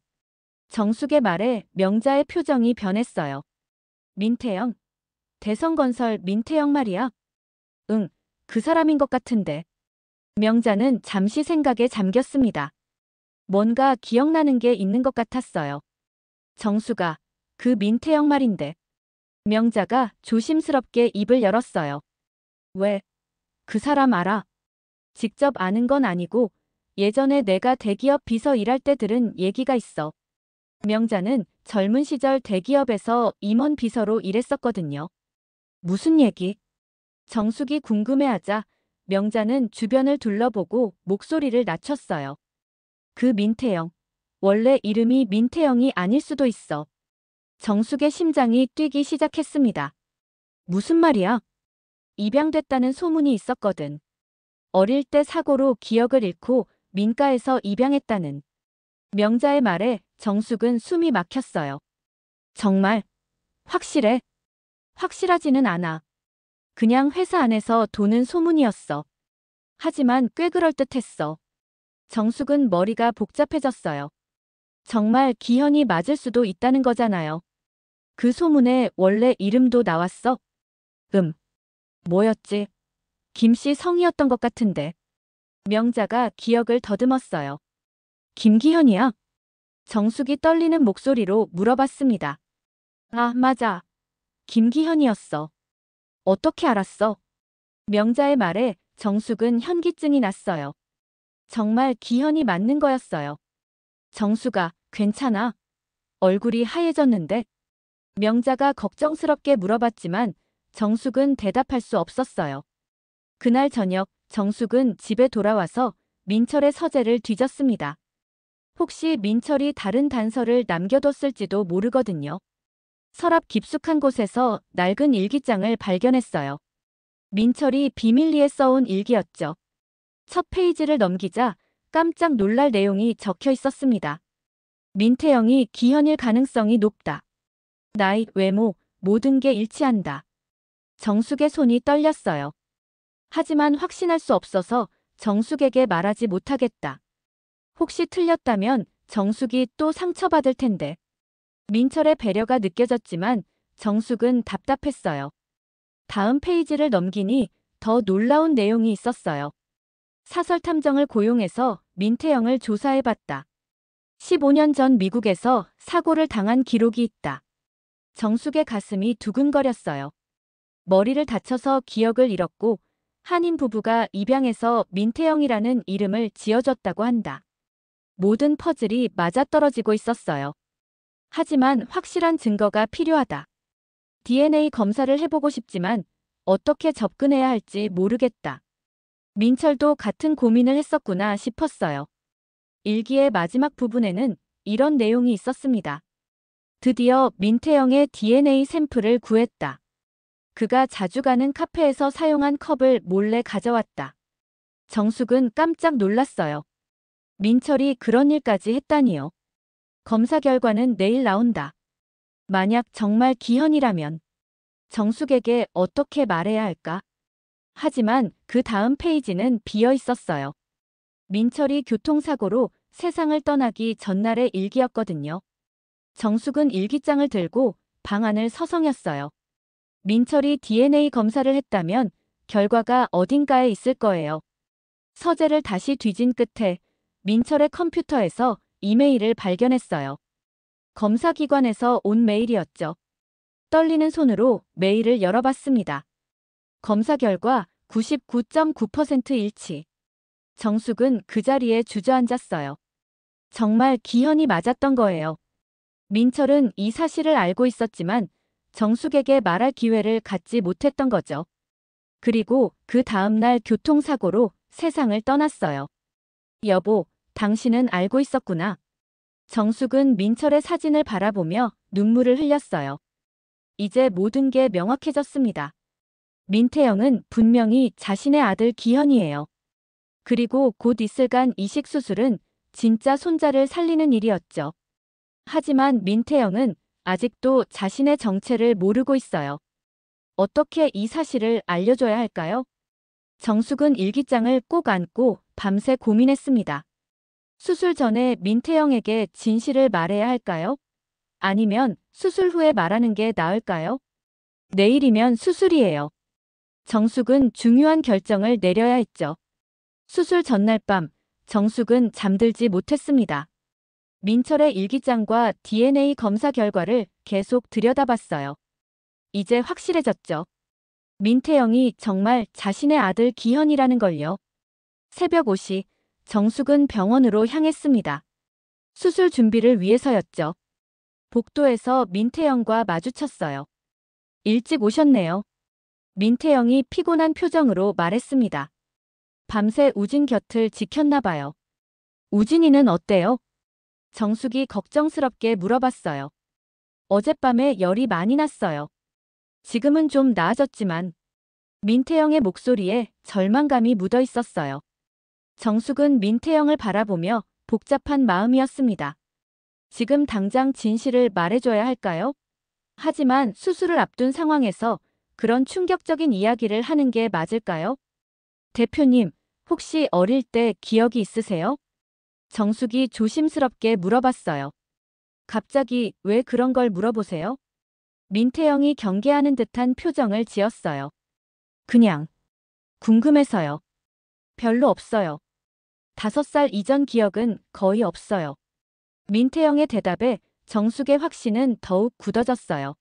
정숙의 말에 명자의 표정이 변했어요. 민태영? 대성건설 민태영 말이야? 응, 그 사람인 것 같은데. 명자는 잠시 생각에 잠겼습니다. 뭔가 기억나는 게 있는 것 같았어요. 정수가 그 민태영 말인데. 명자가 조심스럽게 입을 열었어요. 왜? 그 사람 알아? 직접 아는 건 아니고 예전에 내가 대기업 비서 일할 때 들은 얘기가 있어. 명자는 젊은 시절 대기업에서 임원 비서로 일했었거든요. 무슨 얘기? 정숙이 궁금해하자 명자는 주변을 둘러보고 목소리를 낮췄어요. 그 민태영. 원래 이름이 민태영이 아닐 수도 있어. 정숙의 심장이 뛰기 시작했습니다. 무슨 말이야? 입양됐다는 소문이 있었거든. 어릴 때 사고로 기억을 잃고 민가에서 입양했다는. 명자의 말에 정숙은 숨이 막혔어요. 정말? 확실해? 확실하지는 않아. 그냥 회사 안에서 도는 소문이었어. 하지만 꽤 그럴듯했어. 정숙은 머리가 복잡해졌어요. 정말 기현이 맞을 수도 있다는 거잖아요. 그 소문에 원래 이름도 나왔어? 뭐였지? 김씨 성이었던 것 같은데. 명자가 기억을 더듬었어요. 김기현이야? 정숙이 떨리는 목소리로 물어봤습니다. 아, 맞아. 김기현이었어. 어떻게 알았어? 명자의 말에 정숙은 현기증이 났어요. 정말 기현이 맞는 거였어요. 정숙아, 괜찮아? 얼굴이 하얘졌는데 명자가 걱정스럽게 물어봤지만 정숙은 대답할 수 없었어요. 그날 저녁 정숙은 집에 돌아와서 민철의 서재를 뒤졌습니다. 혹시 민철이 다른 단서를 남겨뒀을지도 모르거든요. 서랍 깊숙한 곳에서 낡은 일기장을 발견했어요. 민철이 비밀리에 써온 일기였죠. 첫 페이지를 넘기자 깜짝 놀랄 내용이 적혀 있었습니다. 민태영이 기현일 가능성이 높다. 나이, 외모, 모든 게 일치한다. 정숙의 손이 떨렸어요. 하지만 확신할 수 없어서 정숙에게 말하지 못하겠다. 혹시 틀렸다면 정숙이 또 상처받을 텐데. 민철의 배려가 느껴졌지만 정숙은 답답했어요. 다음 페이지를 넘기니 더 놀라운 내용이 있었어요. 사설 탐정을 고용해서 민태영을 조사해봤다. 15년 전 미국에서 사고를 당한 기록이 있다. 정숙의 가슴이 두근거렸어요. 머리를 다쳐서 기억을 잃었고 한인 부부가 입양해서 민태영이라는 이름을 지어줬다고 한다. 모든 퍼즐이 맞아떨어지고 있었어요. 하지만 확실한 증거가 필요하다. DNA 검사를 해보고 싶지만 어떻게 접근해야 할지 모르겠다. 민철도 같은 고민을 했었구나 싶었어요. 일기의 마지막 부분에는 이런 내용이 있었습니다. 드디어 민태영의 DNA 샘플을 구했다. 그가 자주 가는 카페에서 사용한 컵을 몰래 가져왔다. 정숙은 깜짝 놀랐어요. 민철이 그런 일까지 했다니요. 검사 결과는 내일 나온다. 만약 정말 기현이라면 정숙에게 어떻게 말해야 할까? 하지만 그 다음 페이지는 비어 있었어요. 민철이 교통사고로 세상을 떠나기 전날의 일기였거든요. 정숙은 일기장을 들고 방 안을 서성였어요. 민철이 DNA 검사를 했다면 결과가 어딘가에 있을 거예요. 서재를 다시 뒤진 끝에 민철의 컴퓨터에서 이메일을 발견했어요. 검사기관에서 온 메일이었죠. 떨리는 손으로 메일을 열어봤습니다. 검사 결과 99.9% 일치. 정숙은 그 자리에 주저앉았어요. 정말 기현이 맞았던 거예요. 민철은 이 사실을 알고 있었지만 정숙에게 말할 기회를 갖지 못했던 거죠. 그리고 그 다음날 교통사고로 세상을 떠났어요. 여보, 당신은 알고 있었구나. 정숙은 민철의 사진을 바라보며 눈물을 흘렸어요. 이제 모든 게 명확해졌습니다. 민태영은 분명히 자신의 아들 기현이에요. 그리고 곧 있을간 이식 수술은 진짜 손자를 살리는 일이었죠. 하지만 민태영은 아직도 자신의 정체를 모르고 있어요. 어떻게 이 사실을 알려줘야 할까요? 정숙은 일기장을 꼭 안고 밤새 고민했습니다. 수술 전에 민태영에게 진실을 말해야 할까요? 아니면 수술 후에 말하는 게 나을까요? 내일이면 수술이에요. 정숙은 중요한 결정을 내려야 했죠. 수술 전날 밤, 정숙은 잠들지 못했습니다. 민철의 일기장과 DNA 검사 결과를 계속 들여다봤어요. 이제 확실해졌죠. 민태영이 정말 자신의 아들 기현이라는 걸요. 새벽 5시, 정숙은 병원으로 향했습니다. 수술 준비를 위해서였죠. 복도에서 민태영과 마주쳤어요. 일찍 오셨네요. 민태영이 피곤한 표정으로 말했습니다. 밤새 우진 곁을 지켰나 봐요. 우진이는 어때요? 정숙이 걱정스럽게 물어봤어요. 어젯밤에 열이 많이 났어요. 지금은 좀 나아졌지만 민태영의 목소리에 절망감이 묻어 있었어요. 정숙은 민태영을 바라보며 복잡한 마음이었습니다. 지금 당장 진실을 말해줘야 할까요? 하지만 수술을 앞둔 상황에서 그런 충격적인 이야기를 하는 게 맞을까요? 대표님, 혹시 어릴 때 기억이 있으세요? 정숙이 조심스럽게 물어봤어요. 갑자기 왜 그런 걸 물어보세요? 민태영이 경계하는 듯한 표정을 지었어요. 그냥 궁금해서요. 별로 없어요. 5살 이전 기억은 거의 없어요. 민태영의 대답에 정숙의 확신은 더욱 굳어졌어요.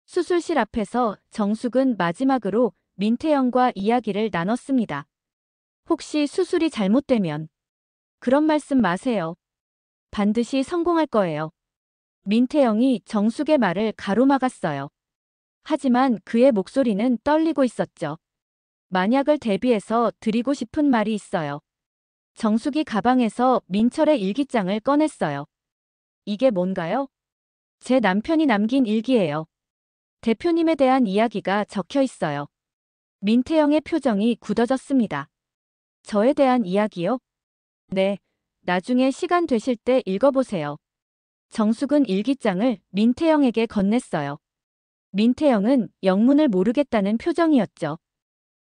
수술실 앞에서 정숙은 마지막으로 민태영과 이야기를 나눴습니다. 혹시 수술이 잘못되면 그런 말씀 마세요. 반드시 성공할 거예요. 민태영이 정숙의 말을 가로막았어요. 하지만 그의 목소리는 떨리고 있었죠. 만약을 대비해서 드리고 싶은 말이 있어요. 정숙이 가방에서 민철의 일기장을 꺼냈어요. 이게 뭔가요? 제 남편이 남긴 일기예요. 대표님에 대한 이야기가 적혀 있어요. 민태영의 표정이 굳어졌습니다. 저에 대한 이야기요? 네, 나중에 시간 되실 때 읽어보세요. 정숙은 일기장을 민태영에게 건넸어요. 민태영은 영문을 모르겠다는 표정이었죠.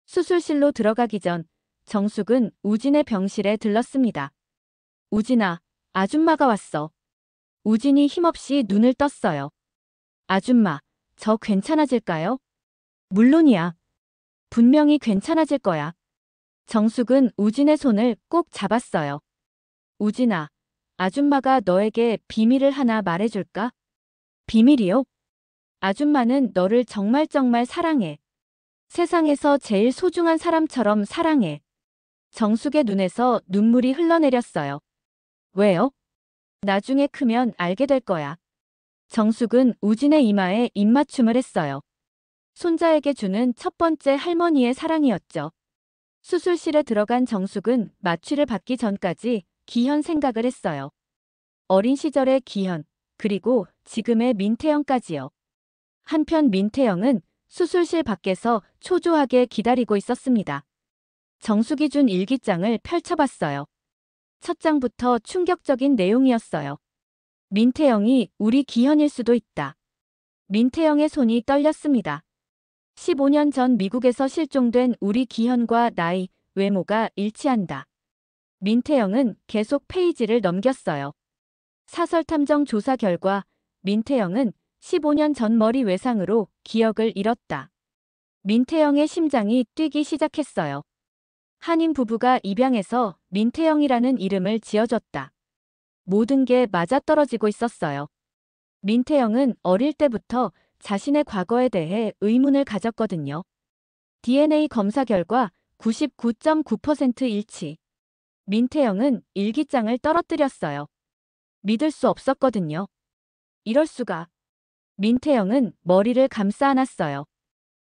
수술실로 들어가기 전 정숙은 우진의 병실에 들렀습니다. 우진아, 아줌마가 왔어. 우진이 힘없이 눈을 떴어요. 아줌마, 저 괜찮아질까요? 물론이야. 분명히 괜찮아질 거야. 정숙은 우진의 손을 꼭 잡았어요. 우진아, 아줌마가 너에게 비밀을 하나 말해줄까? 비밀이요? 아줌마는 너를 정말 정말 사랑해. 세상에서 제일 소중한 사람처럼 사랑해. 정숙의 눈에서 눈물이 흘러내렸어요. 왜요? 나중에 크면 알게 될 거야. 정숙은 우진의 이마에 입맞춤을 했어요. 손자에게 주는 첫 번째 할머니의 사랑이었죠. 수술실에 들어간 정숙은 마취를 받기 전까지 기현 생각을 했어요. 어린 시절의 기현, 그리고 지금의 민태영까지요. 한편 민태영은 수술실 밖에서 초조하게 기다리고 있었습니다. 정숙이 준 일기장을 펼쳐봤어요. 첫 장부터 충격적인 내용이었어요. 민태영이 우리 기현일 수도 있다. 민태영의 손이 떨렸습니다. 15년 전 미국에서 실종된 우리 기현과 나이, 외모가 일치한다. 민태영은 계속 페이지를 넘겼어요. 사설탐정 조사 결과 민태영은 15년 전 머리 외상으로 기억을 잃었다. 민태영의 심장이 뛰기 시작했어요. 한인 부부가 입양해서 민태영이라는 이름을 지어줬다. 모든 게 맞아떨어지고 있었어요. 민태영은 어릴 때부터 자신의 과거에 대해 의문을 가졌거든요. DNA 검사 결과 99.9% 일치. 민태영은 일기장을 떨어뜨렸어요. 믿을 수 없었거든요. 이럴 수가. 민태영은 머리를 감싸 안았어요.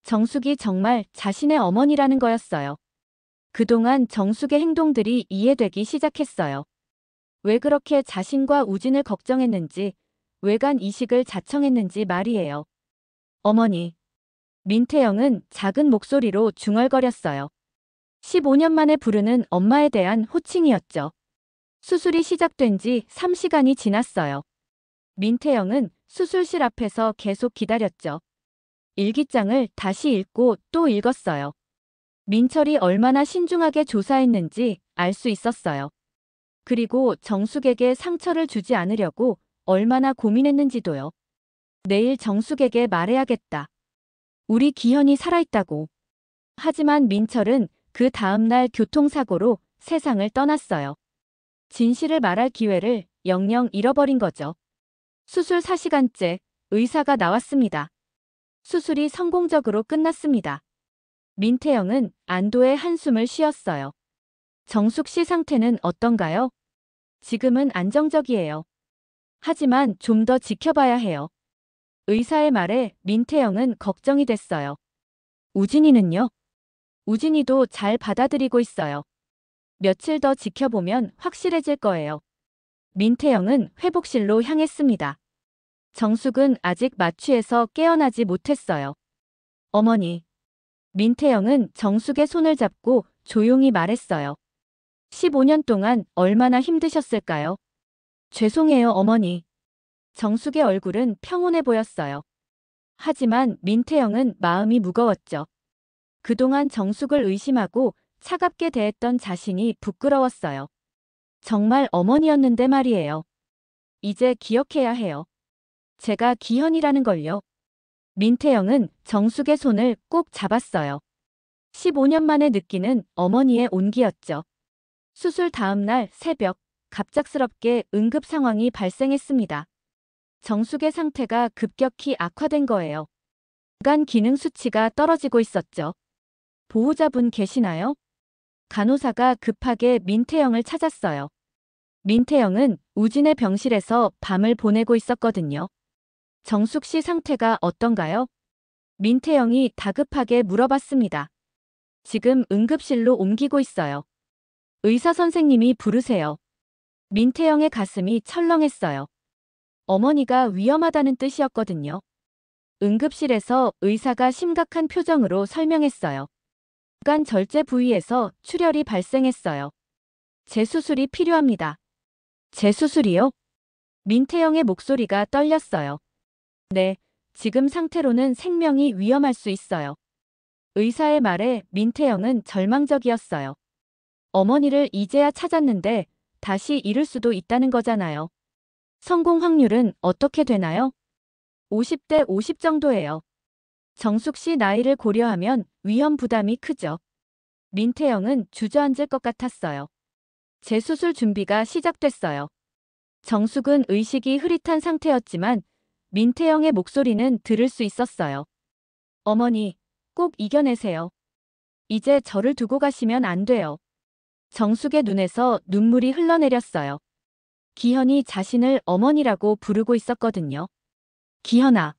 정숙이 정말 자신의 어머니라는 거였어요. 그동안 정숙의 행동들이 이해되기 시작했어요. 왜 그렇게 자신과 우진을 걱정했는지, 외관 이식을 자청했는지 말이에요. 어머니. 민태영은 작은 목소리로 중얼거렸어요. 15년 만에 부르는 엄마에 대한 호칭이었죠. 수술이 시작된 지 3시간이 지났어요. 민태영은 수술실 앞에서 계속 기다렸죠. 일기장을 다시 읽고 또 읽었어요. 민철이 얼마나 신중하게 조사했는지 알 수 있었어요. 그리고 정숙에게 상처를 주지 않으려고 얼마나 고민했는지도요. 내일 정숙에게 말해야겠다. 우리 기현이 살아있다고. 하지만 민철은 그 다음날 교통사고로 세상을 떠났어요. 진실을 말할 기회를 영영 잃어버린 거죠. 수술 4시간째 의사가 나왔습니다. 수술이 성공적으로 끝났습니다. 민태영은 안도의 한숨을 쉬었어요. 정숙 씨 상태는 어떤가요? 지금은 안정적이에요. 하지만 좀 더 지켜봐야 해요. 의사의 말에 민태영은 걱정이 됐어요. 우진이는요? 우진이도 잘 받아들이고 있어요. 며칠 더 지켜보면 확실해질 거예요. 민태영은 회복실로 향했습니다. 정숙은 아직 마취에서 깨어나지 못했어요. 어머니. 민태영은 정숙의 손을 잡고 조용히 말했어요. 15년 동안 얼마나 힘드셨을까요? 죄송해요, 어머니. 정숙의 얼굴은 평온해 보였어요. 하지만 민태영은 마음이 무거웠죠. 그동안 정숙을 의심하고 차갑게 대했던 자신이 부끄러웠어요. 정말 어머니였는데 말이에요. 이제 기억해야 해요. 제가 기현이라는 걸요. 민태영은 정숙의 손을 꼭 잡았어요. 15년 만에 느끼는 어머니의 온기였죠. 수술 다음 날 새벽, 갑작스럽게 응급 상황이 발생했습니다. 정숙의 상태가 급격히 악화된 거예요. 간 기능 수치가 떨어지고 있었죠. 보호자분 계시나요? 간호사가 급하게 민태영을 찾았어요. 민태영은 우진의 병실에서 밤을 보내고 있었거든요. 정숙 씨 상태가 어떤가요? 민태영이 다급하게 물어봤습니다. 지금 응급실로 옮기고 있어요. 의사 선생님이 부르세요. 민태영의 가슴이 철렁했어요. 어머니가 위험하다는 뜻이었거든요. 응급실에서 의사가 심각한 표정으로 설명했어요. 간 절제 부위에서 출혈이 발생했어요. 재수술이 필요합니다. 재수술이요? 민태영의 목소리가 떨렸어요. 네, 지금 상태로는 생명이 위험할 수 있어요. 의사의 말에 민태영은 절망적이었어요. 어머니를 이제야 찾았는데 다시 잃을 수도 있다는 거잖아요. 성공 확률은 어떻게 되나요? 50대 50 정도예요. 정숙 씨 나이를 고려하면 위험 부담이 크죠. 민태영은 주저앉을 것 같았어요. 재수술 준비가 시작됐어요. 정숙은 의식이 흐릿한 상태였지만 민태영의 목소리는 들을 수 있었어요. 어머니, 꼭 이겨내세요. 이제 저를 두고 가시면 안 돼요. 정숙의 눈에서 눈물이 흘러내렸어요. 기현이 자신을 어머니라고 부르고 있었거든요. 기현아,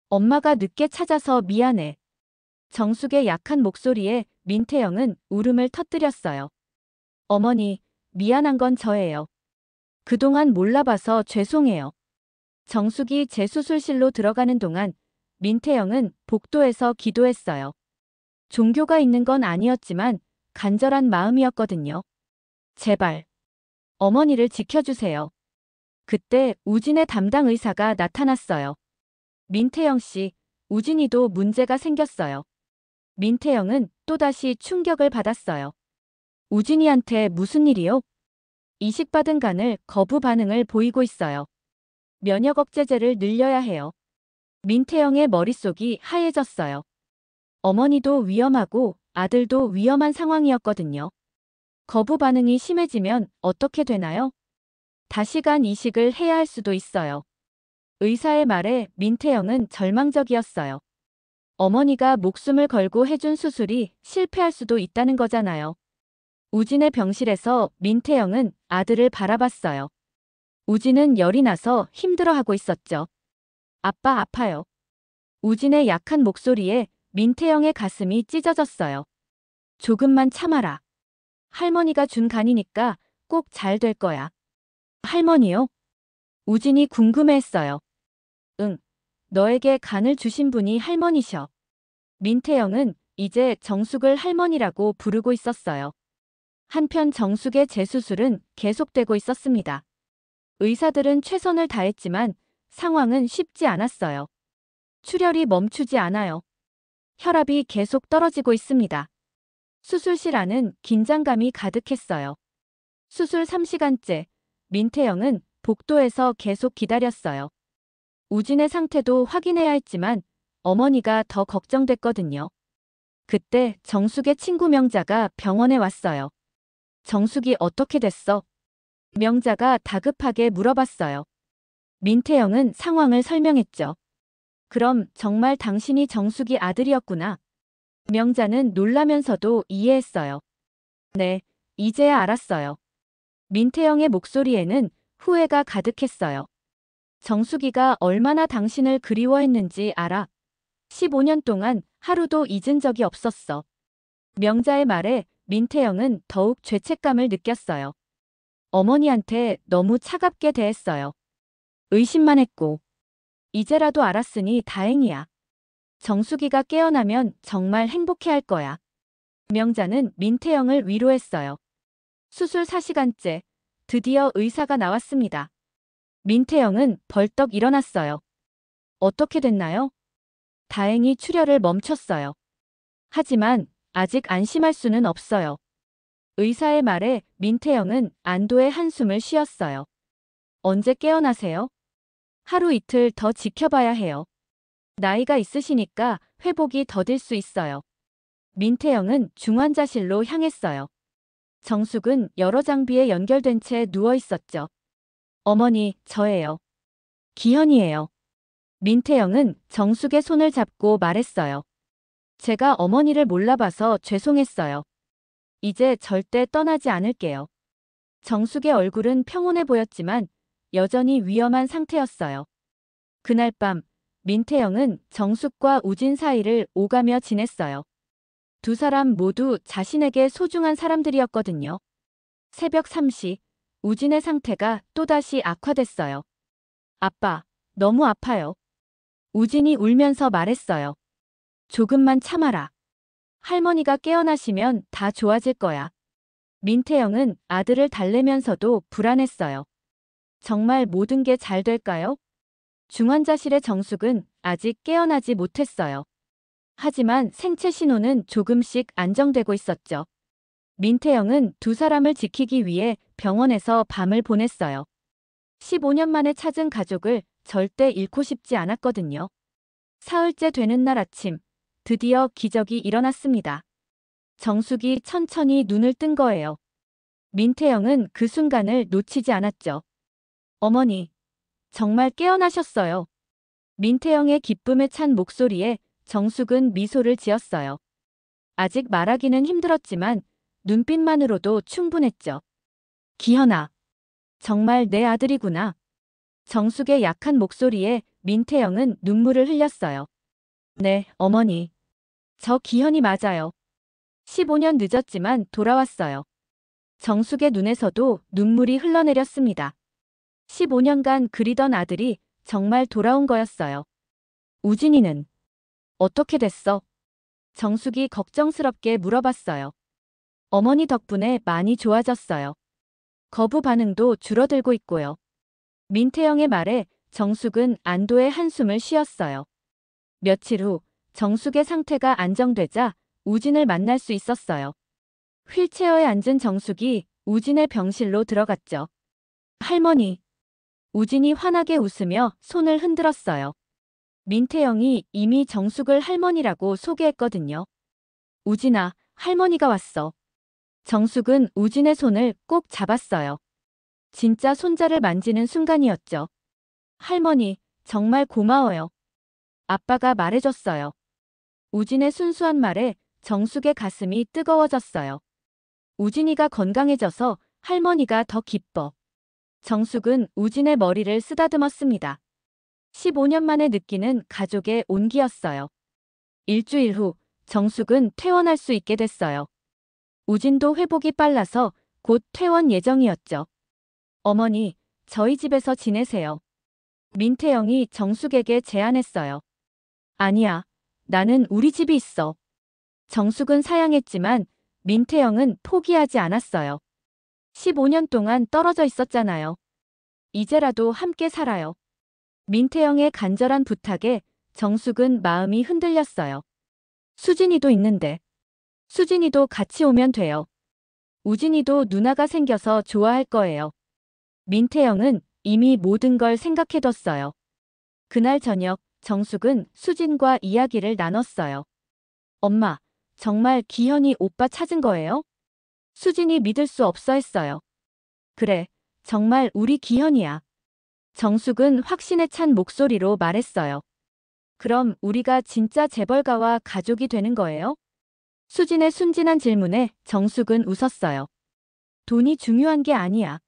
엄마가 늦게 찾아서 미안해. 정숙의 약한 목소리에 민태영은 울음을 터뜨렸어요. 어머니, 미안한 건 저예요. 그동안 몰라봐서 죄송해요. 정숙이 재수술실로 들어가는 동안 민태영은 복도에서 기도했어요. 종교가 있는 건 아니었지만 간절한 마음이었거든요. 제발, 어머니를 지켜주세요. 그때 우진의 담당 의사가 나타났어요. 민태영 씨, 우진이도 문제가 생겼어요. 민태영은 또다시 충격을 받았어요. 우진이한테 무슨 일이요? 이식받은 간을 거부 반응을 보이고 있어요. 면역 억제제를 늘려야 해요. 민태영의 머릿속이 하얘졌어요. 어머니도 위험하고 아들도 위험한 상황이었거든요. 거부 반응이 심해지면 어떻게 되나요? 다시 간 이식을 해야 할 수도 있어요. 의사의 말에 민태영은 절망적이었어요. 어머니가 목숨을 걸고 해준 수술이 실패할 수도 있다는 거잖아요. 우진의 병실에서 민태영은 아들을 바라봤어요. 우진은 열이 나서 힘들어하고 있었죠. 아빠 아파요. 우진의 약한 목소리에 민태영의 가슴이 찢어졌어요. 조금만 참아라. 할머니가 준 간이니까 꼭 잘 될 거야. 할머니요? 우진이 궁금해했어요. 응, 너에게 간을 주신 분이 할머니셔. 민태영은 이제 정숙을 할머니라고 부르고 있었어요. 한편 정숙의 재수술은 계속되고 있었습니다. 의사들은 최선을 다했지만 상황은 쉽지 않았어요. 출혈이 멈추지 않아요. 혈압이 계속 떨어지고 있습니다. 수술실 안은 긴장감이 가득했어요. 수술 3시간째, 민태영은 복도에서 계속 기다렸어요. 우진의 상태도 확인해야 했지만 어머니가 더 걱정됐거든요. 그때 정숙의 친구 명자가 병원에 왔어요. 정숙이 어떻게 됐어? 명자가 다급하게 물어봤어요. 민태영은 상황을 설명했죠. 그럼 정말 당신이 정숙이 아들이었구나. 명자는 놀라면서도 이해했어요. 네, 이제야 알았어요. 민태영의 목소리에는 후회가 가득했어요. 정숙이가 얼마나 당신을 그리워했는지 알아. 15년 동안 하루도 잊은 적이 없었어. 명자의 말에 민태영은 더욱 죄책감을 느꼈어요. 어머니한테 너무 차갑게 대했어요. 의심만 했고. 이제라도 알았으니 다행이야. 정숙이가 깨어나면 정말 행복해할 거야. 명자는 민태영을 위로했어요. 수술 4시간째, 드디어 의사가 나왔습니다. 민태영은 벌떡 일어났어요. 어떻게 됐나요? 다행히 출혈을 멈췄어요. 하지만 아직 안심할 수는 없어요. 의사의 말에 민태영은 안도의 한숨을 쉬었어요. 언제 깨어나세요? 하루 이틀 더 지켜봐야 해요. 나이가 있으시니까 회복이 더딜 수 있어요. 민태영은 중환자실로 향했어요. 정숙은 여러 장비에 연결된 채 누워 있었죠. 어머니, 저예요. 기현이에요. 민태영은 정숙의 손을 잡고 말했어요. 제가 어머니를 몰라봐서 죄송했어요. 이제 절대 떠나지 않을게요. 정숙의 얼굴은 평온해 보였지만 여전히 위험한 상태였어요. 그날 밤 민태영은 정숙과 우진 사이를 오가며 지냈어요. 두 사람 모두 자신에게 소중한 사람들이었거든요. 새벽 3시 우진의 상태가 또다시 악화됐어요. 아빠, 너무 아파요. 우진이 울면서 말했어요. 조금만 참아라. 할머니가 깨어나시면 다 좋아질 거야. 민태영은 아들을 달래면서도 불안했어요. 정말 모든 게 잘 될까요? 중환자실의 정숙은 아직 깨어나지 못했어요. 하지만 생체 신호는 조금씩 안정되고 있었죠. 민태영은 두 사람을 지키기 위해 병원에서 밤을 보냈어요. 15년 만에 찾은 가족을 절대 잃고 싶지 않았거든요. 사흘째 되는 날 아침, 드디어 기적이 일어났습니다. 정숙이 천천히 눈을 뜬 거예요. 민태영은 그 순간을 놓치지 않았죠. 어머니, 정말 깨어나셨어요. 민태영의 기쁨에 찬 목소리에 정숙은 미소를 지었어요. 아직 말하기는 힘들었지만 눈빛만으로도 충분했죠. 기현아, 정말 내 아들이구나. 정숙의 약한 목소리에 민태영은 눈물을 흘렸어요. 네, 어머니. 저 기현이 맞아요. 15년 늦었지만 돌아왔어요. 정숙의 눈에서도 눈물이 흘러내렸습니다. 15년간 그리던 아들이 정말 돌아온 거였어요. 우진이는 어떻게 됐어? 정숙이 걱정스럽게 물어봤어요. 어머니 덕분에 많이 좋아졌어요. 거부 반응도 줄어들고 있고요. 민태영의 말에 정숙은 안도의 한숨을 쉬었어요. 며칠 후 정숙의 상태가 안정되자 우진을 만날 수 있었어요. 휠체어에 앉은 정숙이 우진의 병실로 들어갔죠. 할머니. 우진이 환하게 웃으며 손을 흔들었어요. 민태영이 이미 정숙을 할머니라고 소개했거든요. 우진아, 할머니가 왔어. 정숙은 우진의 손을 꼭 잡았어요. 진짜 손자를 만지는 순간이었죠. 할머니, 정말 고마워요. 아빠가 말해줬어요. 우진의 순수한 말에 정숙의 가슴이 뜨거워졌어요. 우진이가 건강해져서 할머니가 더 기뻐. 정숙은 우진의 머리를 쓰다듬었습니다. 15년 만에 느끼는 가족의 온기였어요. 일주일 후 정숙은 퇴원할 수 있게 됐어요. 우진도 회복이 빨라서 곧 퇴원 예정이었죠. 어머니, 저희 집에서 지내세요. 민태영이 정숙에게 제안했어요. 아니야, 나는 우리 집이 있어. 정숙은 사양했지만 민태영은 포기하지 않았어요. 15년 동안 떨어져 있었잖아요. 이제라도 함께 살아요. 민태영의 간절한 부탁에 정숙은 마음이 흔들렸어요. 수진이도 있는데. 수진이도 같이 오면 돼요. 우진이도 누나가 생겨서 좋아할 거예요. 민태영은 이미 모든 걸 생각해뒀어요. 그날 저녁 정숙은 수진과 이야기를 나눴어요. 엄마, 정말 기현이 오빠 찾은 거예요? 수진이 믿을 수 없어 했어요. 그래, 정말 우리 기현이야. 정숙은 확신에 찬 목소리로 말했어요. 그럼 우리가 진짜 재벌가와 가족이 되는 거예요? 수진의 순진한 질문에 정숙은 웃었어요. 돈이 중요한 게 아니야.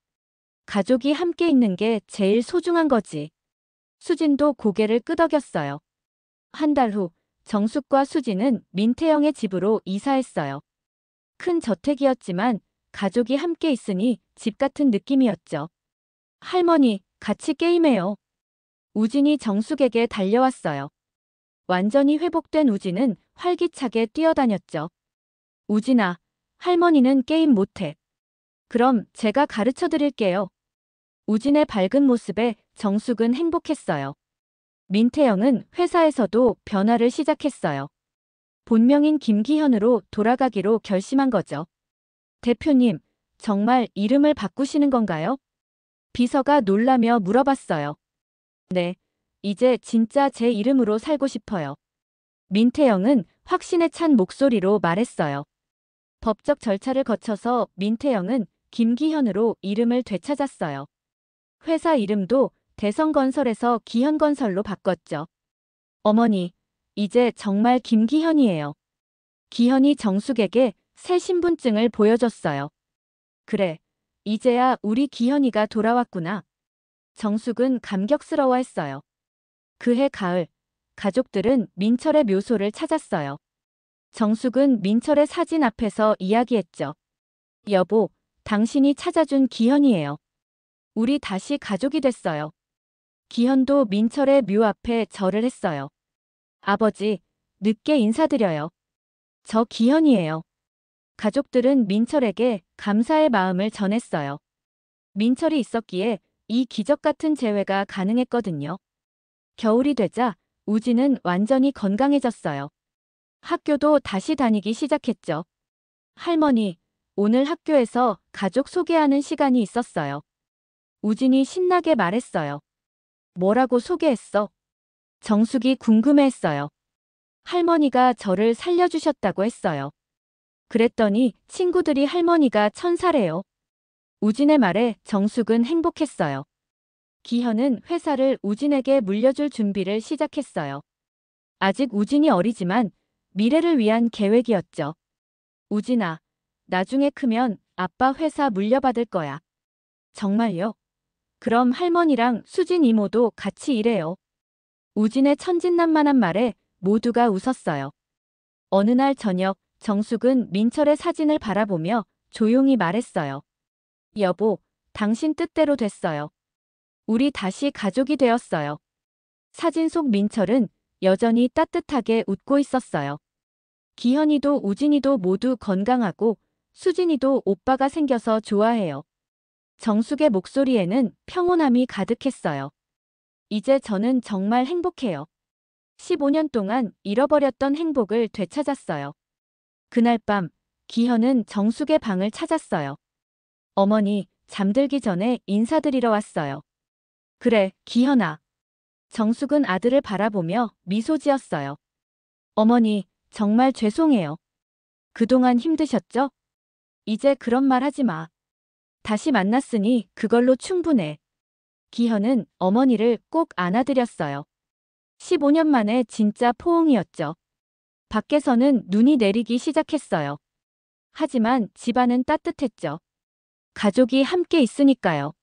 가족이 함께 있는 게 제일 소중한 거지. 수진도 고개를 끄덕였어요. 한 달 후 정숙과 수진은 민태영의 집으로 이사했어요. 큰 저택이었지만 가족이 함께 있으니 집 같은 느낌이었죠. 할머니, 같이 게임해요. 우진이 정숙에게 달려왔어요. 완전히 회복된 우진은 활기차게 뛰어다녔죠. 우진아, 할머니는 게임 못해. 그럼 제가 가르쳐 드릴게요. 우진의 밝은 모습에 정숙은 행복했어요. 민태영은 회사에서도 변화를 시작했어요. 본명인 김기현으로 돌아가기로 결심한 거죠. 대표님, 정말 이름을 바꾸시는 건가요? 비서가 놀라며 물어봤어요. 네, 이제 진짜 제 이름으로 살고 싶어요. 민태영은 확신에 찬 목소리로 말했어요. 법적 절차를 거쳐서 민태영은 김기현으로 이름을 되찾았어요. 회사 이름도 대성건설에서 기현건설로 바꿨죠. 어머니, 이제 정말 김기현이에요. 기현이 정숙에게 새 신분증을 보여줬어요. 그래, 이제야 우리 기현이가 돌아왔구나. 정숙은 감격스러워했어요. 그해 가을, 가족들은 민철의 묘소를 찾았어요. 정숙은 민철의 사진 앞에서 이야기했죠. 여보, 당신이 찾아준 기현이에요. 우리 다시 가족이 됐어요. 기현도 민철의 묘 앞에 절을 했어요. 아버지, 늦게 인사드려요. 저 기현이에요. 가족들은 민철에게 감사의 마음을 전했어요. 민철이 있었기에 이 기적 같은 재회가 가능했거든요. 겨울이 되자 우진은 완전히 건강해졌어요. 학교도 다시 다니기 시작했죠. 할머니, 오늘 학교에서 가족 소개하는 시간이 있었어요. 우진이 신나게 말했어요. 뭐라고 소개했어? 정숙이 궁금해했어요. 할머니가 저를 살려주셨다고 했어요. 그랬더니 친구들이 할머니가 천사래요. 우진의 말에 정숙은 행복했어요. 기현은 회사를 우진에게 물려줄 준비를 시작했어요. 아직 우진이 어리지만 미래를 위한 계획이었죠. 우진아, 나중에 크면 아빠 회사 물려받을 거야. 정말요? 그럼 할머니랑 수진 이모도 같이 일해요. 우진의 천진난만한 말에 모두가 웃었어요. 어느 날 저녁, 정숙은 민철의 사진을 바라보며 조용히 말했어요. 여보, 당신 뜻대로 됐어요. 우리 다시 가족이 되었어요. 사진 속 민철은 여전히 따뜻하게 웃고 있었어요. 기현이도 우진이도 모두 건강하고 수진이도 오빠가 생겨서 좋아해요. 정숙의 목소리에는 평온함이 가득했어요. 이제 저는 정말 행복해요. 15년 동안 잃어버렸던 행복을 되찾았어요. 그날 밤, 기현은 정숙의 방을 찾았어요. 어머니, 잠들기 전에 인사드리러 왔어요. 그래, 기현아. 정숙은 아들을 바라보며 미소 지었어요. 어머니, 정말 죄송해요. 그동안 힘드셨죠? 이제 그런 말 하지 마. 다시 만났으니 그걸로 충분해. 기현은 어머니를 꼭 안아드렸어요. 15년 만에 진짜 포옹이었죠. 밖에서는 눈이 내리기 시작했어요. 하지만 집안은 따뜻했죠. 가족이 함께 있으니까요.